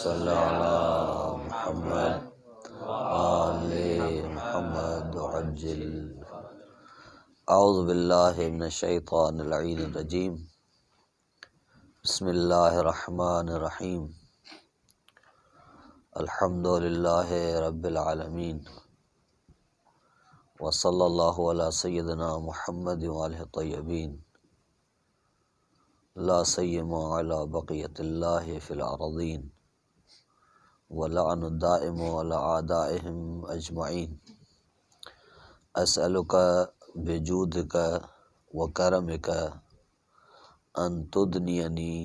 صلی علی محمد آل محمد عجل۔ اعوذ باللہ من الشیطان اللعین الرجیم، بسم اللہ الرحمن الرحیم، الحمد للہ رب العالمین، وصلی اللہ علی سیدنا محمد وآلہ الطیبین، لا سیما علی بقیت اللہ فی الارضین، ولعن الدائم علی اعدائہم اجمعین۔ اسألک بجودک وکرمک ان تدنینی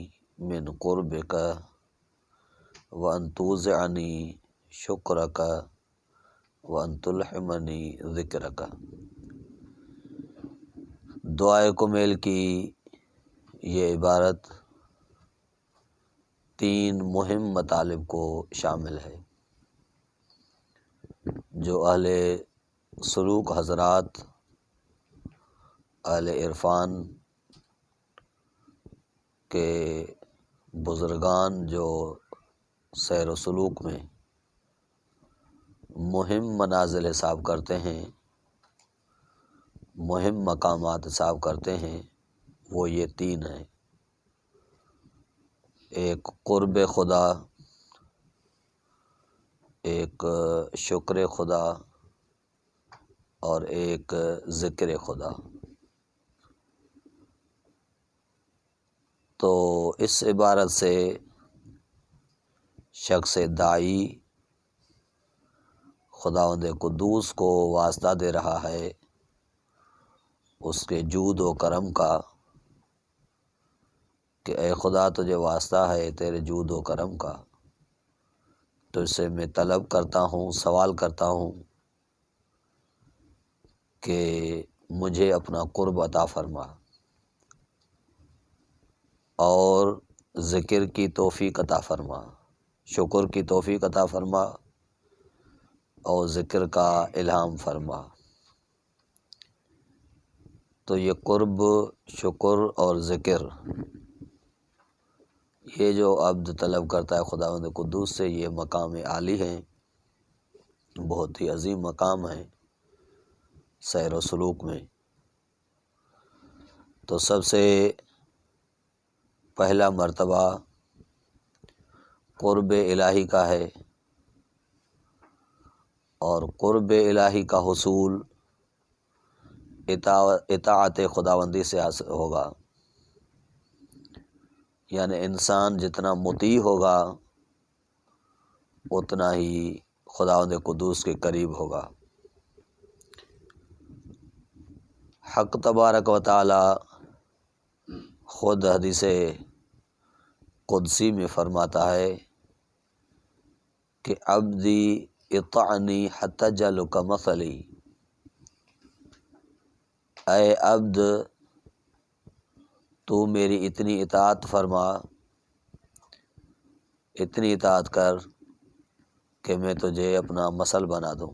من قربک وان توزعنی شکرک وان تلحمنی ذکرک۔ دعائے کمیل کی یہ عبارت تین مہم مطالب کو شامل ہے جو اہل سلوک حضرات، اہل عرفان کے بزرگان جو سیر و سلوک میں مہم منازل حساب کرتے ہیں، مہم مقامات حساب کرتے ہیں، وہ یہ تین ہیں۔ ایک قرب خدا، ایک شکر خدا اور ایک ذکر خدا۔ تو اس عبارت سے شخص داعی خداوند قدوس کو واسطہ دے رہا ہے اس کے جود و کرم کا، کہ اے خدا تجھے واسطہ ہے تیرے جود و کرم کا، تو اس سے میں طلب کرتا ہوں، سوال کرتا ہوں کہ مجھے اپنا قرب عطا فرما اور ذکر کی توفیق عطا فرما، شکر کی توفیق عطا فرما اور ذکر کا الہام فرما۔ تو یہ قرب، شکر اور ذکر، یہ جو عبد طلب کرتا ہے خداوند قدوس سے، یہ مقام عالی ہیں، بہت ہی عظیم مقام ہے سیر و سلوک میں۔ تو سب سے پہلا مرتبہ قرب الہی کا ہے، اور قرب الہی کا حصول اطاعت خداوندی سے حاصل ہوگا، یعنی انسان جتنا مطیع ہوگا اتنا ہی خداوند قدوس کے قریب ہوگا۔ حق تبارک و تعالی خود حدیث قدسی میں فرماتا ہے کہ عبدی اطعنی حتی اجعلک مثلی، اے عبد تو میری اتنی اطاعت فرما، اتنی اطاعت کر کہ میں تجھے اپنا مثل بنا دوں۔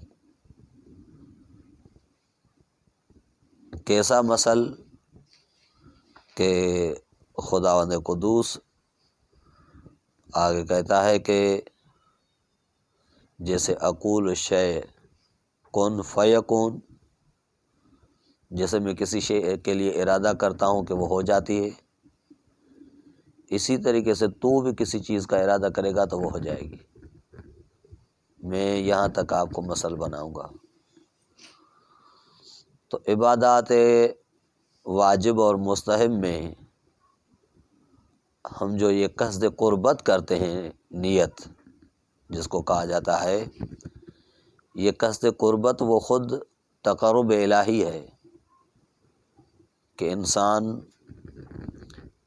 کیسا مثل؟ کہ خداوند قدوس آگے کہتا ہے کہ جیسے اقول الشیء کن فیکون، جیسے میں کسی شے کے لیے ارادہ کرتا ہوں کہ وہ ہو جاتی ہے، اسی طریقے سے تو بھی کسی چیز کا ارادہ کرے گا تو وہ ہو جائے گی۔ میں یہاں تک آپ کو مثل بناؤں گا۔ تو عبادات واجب اور مستحب میں ہم جو یہ قصد قربت کرتے ہیں، نیت جس کو کہا جاتا ہے، یہ قصد قربت وہ خود تقرب الہی ہے کہ انسان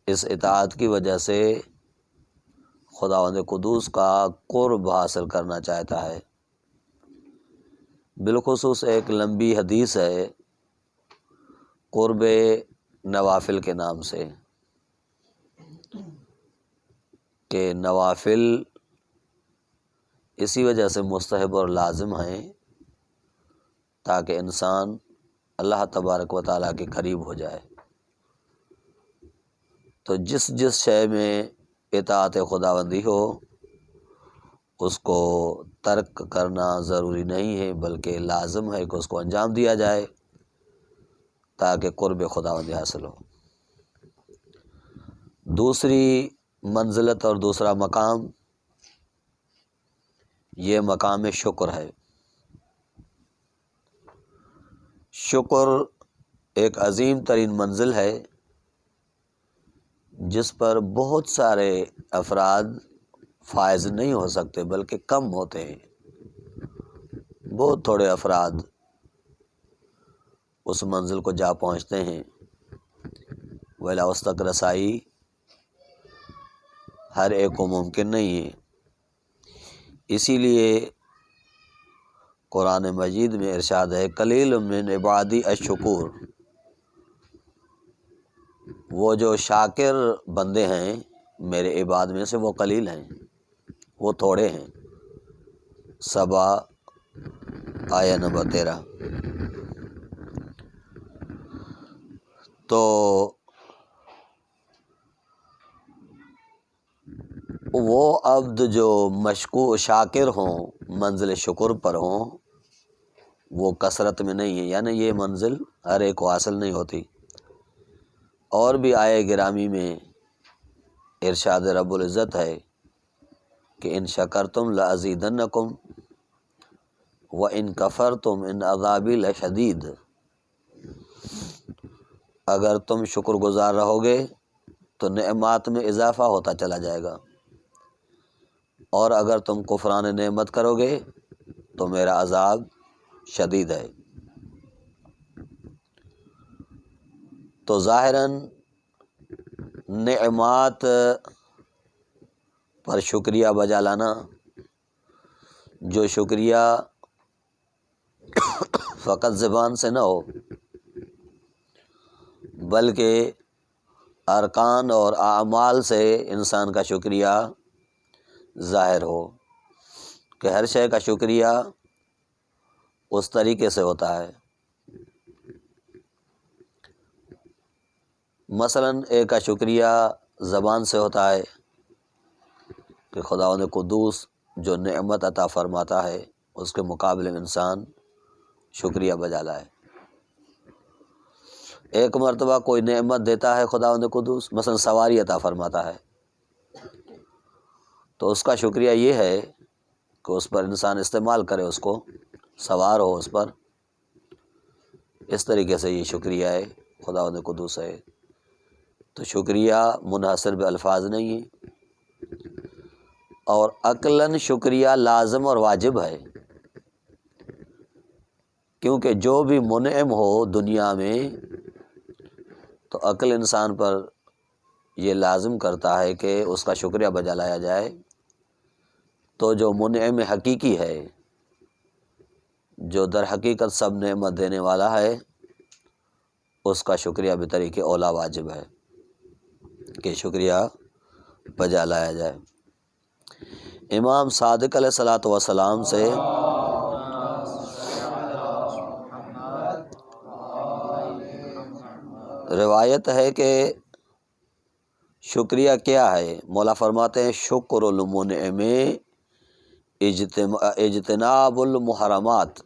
اس اطاعت کی وجہ سے خداوند قدوس کا قرب حاصل کرنا چاہتا ہے۔ بالخصوص ایک لمبی حدیث ہے قرب نوافل کے نام سے، کہ نوافل اسی وجہ سے مستحب اور لازم ہیں تاکہ انسان اللہ تبارک و تعالیٰ کے قریب ہو جائے۔ تو جس جس شے میں اطاعت خداوندی ہو اس کو ترک کرنا ضروری نہیں ہے، بلکہ لازم ہے کہ اس کو انجام دیا جائے تاکہ قرب خداوندی حاصل ہو۔ دوسری منزلت اور دوسرا مقام یہ مقام شکر ہے۔ شکر ایک عظیم ترین منزل ہے جس پر بہت سارے افراد فائز نہیں ہو سکتے بلکہ کم ہوتے ہیں۔ بہت تھوڑے افراد اس منزل کو جا پہنچتے ہیں، ولا اس تک رسائی ہر ایک کو ممکن نہیں ہے۔ اسی لیے قرآن مجید میں ارشاد ہے قلیل من عبادی الشکور، وہ جو شاکر بندے ہیں میرے عباد میں سے وہ قلیل ہیں، وہ تھوڑے ہیں۔ سبا آیہ نمبر 13۔ تو وہ عبد جو شاکر ہوں، منزل شکر پر ہوں، وہ کثرت میں نہیں ہے، یعنی یہ منزل ہر ایک کو حاصل نہیں ہوتی۔ اور بھی آیہ گرامی میں ارشاد رب العزت ہے کہ ان شکرتم لازیدنکم وان کفرتم ان عذابی لشدید، اگر تم شکر گزار رہو گے تو نعمات میں اضافہ ہوتا چلا جائے گا، اور اگر تم کفران نعمت کرو گے تو میرا عذاب شدید ہے۔ تو ظاہراً نعمات پر شکریہ بجا لانا، جو شکریہ فقط زبان سے نہ ہو بلکہ ارکان اور اعمال سے انسان کا شکریہ ظاہر ہو، کہ ہر شے کا شکریہ اس طریقے سے ہوتا ہے۔ مثلاً ایک کا شکریہ زبان سے ہوتا ہے کہ خداوند قدوس جو نعمت عطا فرماتا ہے اس کے مقابلے میں انسان شکریہ بجا لائے۔ ایک مرتبہ کوئی نعمت دیتا ہے خداوند قدوس، مثلا سواری عطا فرماتا ہے، تو اس کا شکریہ یہ ہے کہ اس پر انسان استعمال کرے، اس کو سوار ہو اس پر۔ اس طریقے سے یہ شکریہ ہے، خداوند قدوس ہے۔ تو شکریہ منحصر بے الفاظ نہیں ہے، اور عقلاً شکریہ لازم اور واجب ہے، کیونکہ جو بھی منعم ہو دنیا میں تو عقل انسان پر یہ لازم کرتا ہے کہ اس کا شکریہ بجا لایا جائے۔ تو جو منعم حقیقی ہے، جو در حقیقت سب نعمت دینے والا ہے، اس کا شکریہ بطریق اولا واجب ہے کہ شکریہ بجا لایا جائے۔ امام صادق علیہ الصلوۃ والسلام سے روایت ہے کہ شکریہ کیا ہے؟ مولا فرماتے ہیں شکر المنعم اجتناب المحرمات۔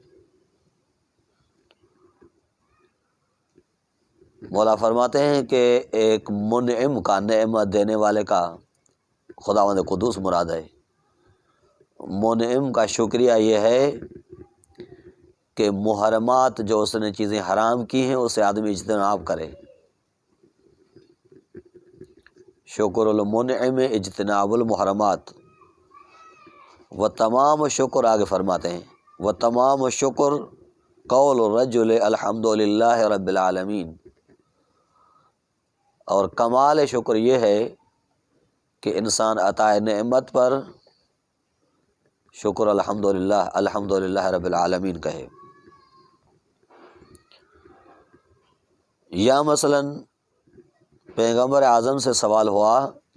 مولا فرماتے ہیں کہ ایک منعم کا، نعمت دینے والے کا خداوند قدوس مراد ہے، منعم کا شکریہ یہ ہے کہ محرمات جو اس نے چیزیں حرام کی ہیں اسے آدمی اجتناب کرے۔ شکر المنعم اجتناب المحرمات۔ و تمام شکر، آگے فرماتے ہیں و تمام شکر قول الرجل الحمد للہ رب العالمین، اور کمال شکر یہ ہے کہ انسان عطائے نعمت پر شکر الحمد للہ رب العالمین کہے۔ یا مثلاً پیغمبر اعظم سے سوال ہوا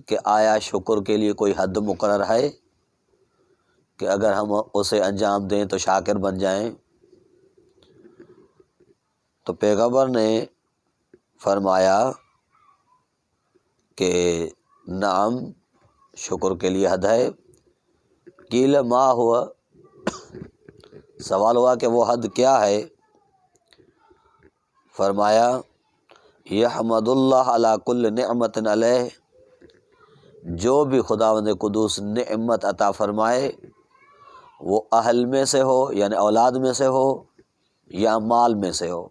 کہ آیا شکر کے لیے کوئی حد مقرر ہے کہ اگر ہم اسے انجام دیں تو شاکر بن جائیں؟ تو پیغمبر نے فرمایا کہ نعم، شکر کے لیے حد ہے، قیل ما ہوا، سوال ہوا کہ وہ حد کیا ہے؟ فرمایا یحمد اللہ علی کل نعمت علیہ، جو بھی خداوند قدوس نعمت عطا فرمائے، وہ اہل میں سے ہو یعنی اولاد میں سے ہو یا مال میں سے ہو،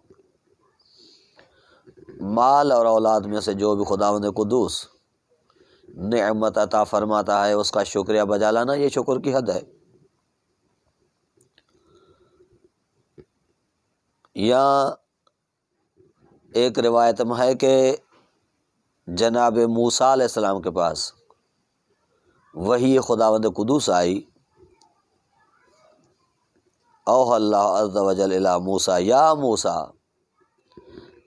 مال اور اولاد میں سے جو بھی خداوند قدوس نعمت عطا فرماتا ہے اس کا شکریہ بجا لانا، یہ شکر کی حد ہے۔ یا ایک روایت میں ہے کہ جناب موسیٰ علیہ السلام کے پاس وحی خداوند قدوس آئی، اوحی اللہ عز و جل الی موسیٰ یا موسیٰ،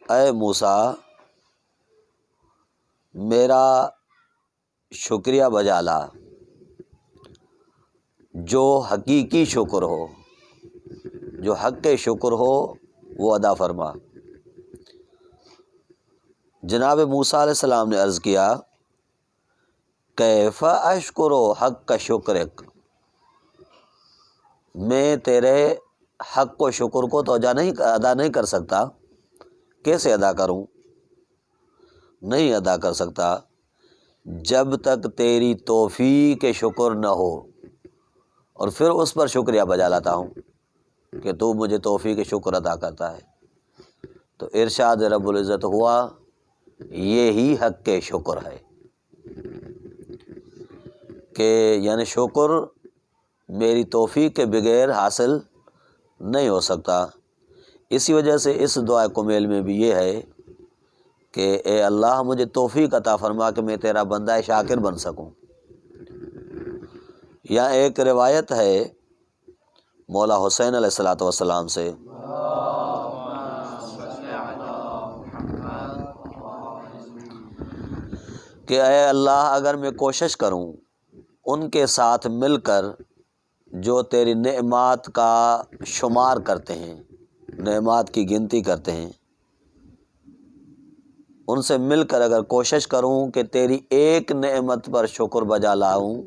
اے موسیٰ میرا شکریہ بجا لا، جو حقیقی شکر ہو، جو حق کے شکر ہو وہ ادا فرما۔ جناب موسیٰ علیہ السلام نے عرض کیا کیف اشکر حق شکرک، میں تیرے حق و شکر کو تو ادا نہیں کر سکتا، کیسے ادا کروں؟ نہیں ادا کر سکتا جب تک تیری توفیق شکر نہ ہو، اور پھر اس پر شکریہ بجا لاتا ہوں کہ تو مجھے توفیق شکر ادا کرتا ہے۔ تو ارشاد رب العزت ہوا یہی حق کے شکر ہے، کہ یعنی شکر میری توفیق کے بغیر حاصل نہیں ہو سکتا۔ اسی وجہ سے اس دعا کمیل میں بھی یہ ہے کہ اے اللہ مجھے توفیق عطا فرما کہ میں تیرا بندہ شاکر بن سکوں۔ یا ایک روایت ہے مولا حسین علیہ الصلوۃ والسلام سے، کہ اے اللہ اگر میں کوشش کروں ان کے ساتھ مل کر جو تیری نعمات کا شمار کرتے ہیں، نعمات کی گنتی کرتے ہیں، ان سے مل کر اگر کوشش کروں کہ تیری ایک نعمت پر شکر بجا لاؤں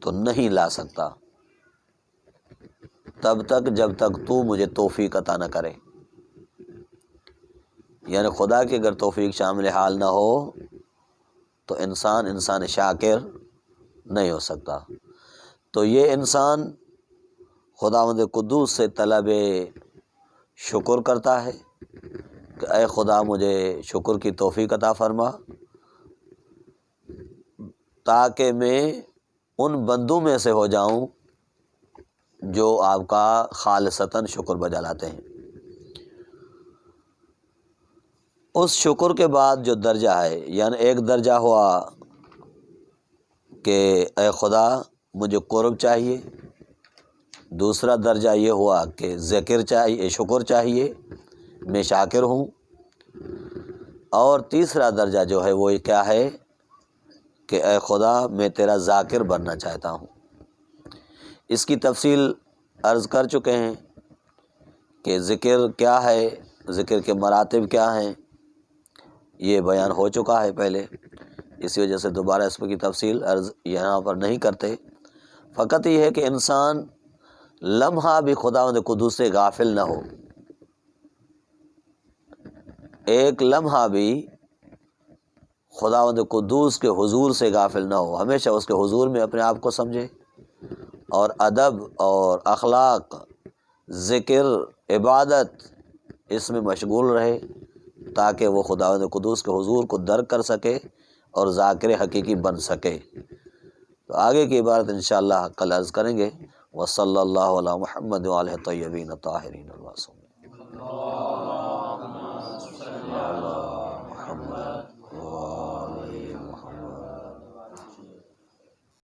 تو نہیں لا سکتا، تب تک جب تک تو مجھے توفیق عطا نہ کرے۔ یعنی خدا کی اگر توفیق شامل حال نہ ہو تو انسان شاکر نہیں ہو سکتا۔ تو یہ انسان خداوند قدوس سے طلب شکر کرتا ہے کہ اے خدا مجھے شکر کی توفیق عطا فرما، تاکہ میں ان بندوں میں سے ہو جاؤں جو آپ کا خالصتاً شکر بجا لاتے ہیں۔ اس شکر کے بعد جو درجہ ہے، یعنی ایک درجہ ہوا کہ اے خدا مجھے قرب چاہیے، دوسرا درجہ یہ ہوا کہ ذکر چاہیے، شکر چاہیے، میں شاکر ہوں، اور تیسرا درجہ جو ہے وہ کیا ہے کہ اے خدا میں تیرا ذاکر بننا چاہتا ہوں۔ اس کی تفصیل عرض کر چکے ہیں کہ ذکر کیا ہے، ذکر کے مراتب کیا ہیں، یہ بیان ہو چکا ہے پہلے، اسی وجہ سے دوبارہ اس کی تفصیل عرض یہاں پر نہیں کرتے۔ فقط یہ ہے کہ انسان لمحہ بھی خداوند قدوس سے غافل نہ ہو، ایک لمحہ بھی خداوند قدوس کے حضور سے غافل نہ ہو، ہمیشہ اس کے حضور میں اپنے آپ کو سمجھے، اور ادب اور اخلاق، ذکر، عبادت اس میں مشغول رہے، تاکہ وہ خداوند قدوس کے حضور کو درک کر سکے اور ذاکر حقیقی بن سکے۔ تو آگے کی عبارت انشاءاللہ کل عرض کریں گے۔ وصلی اللہ علی محمد وآلہ الطیبین الطاہرین المعصومین۔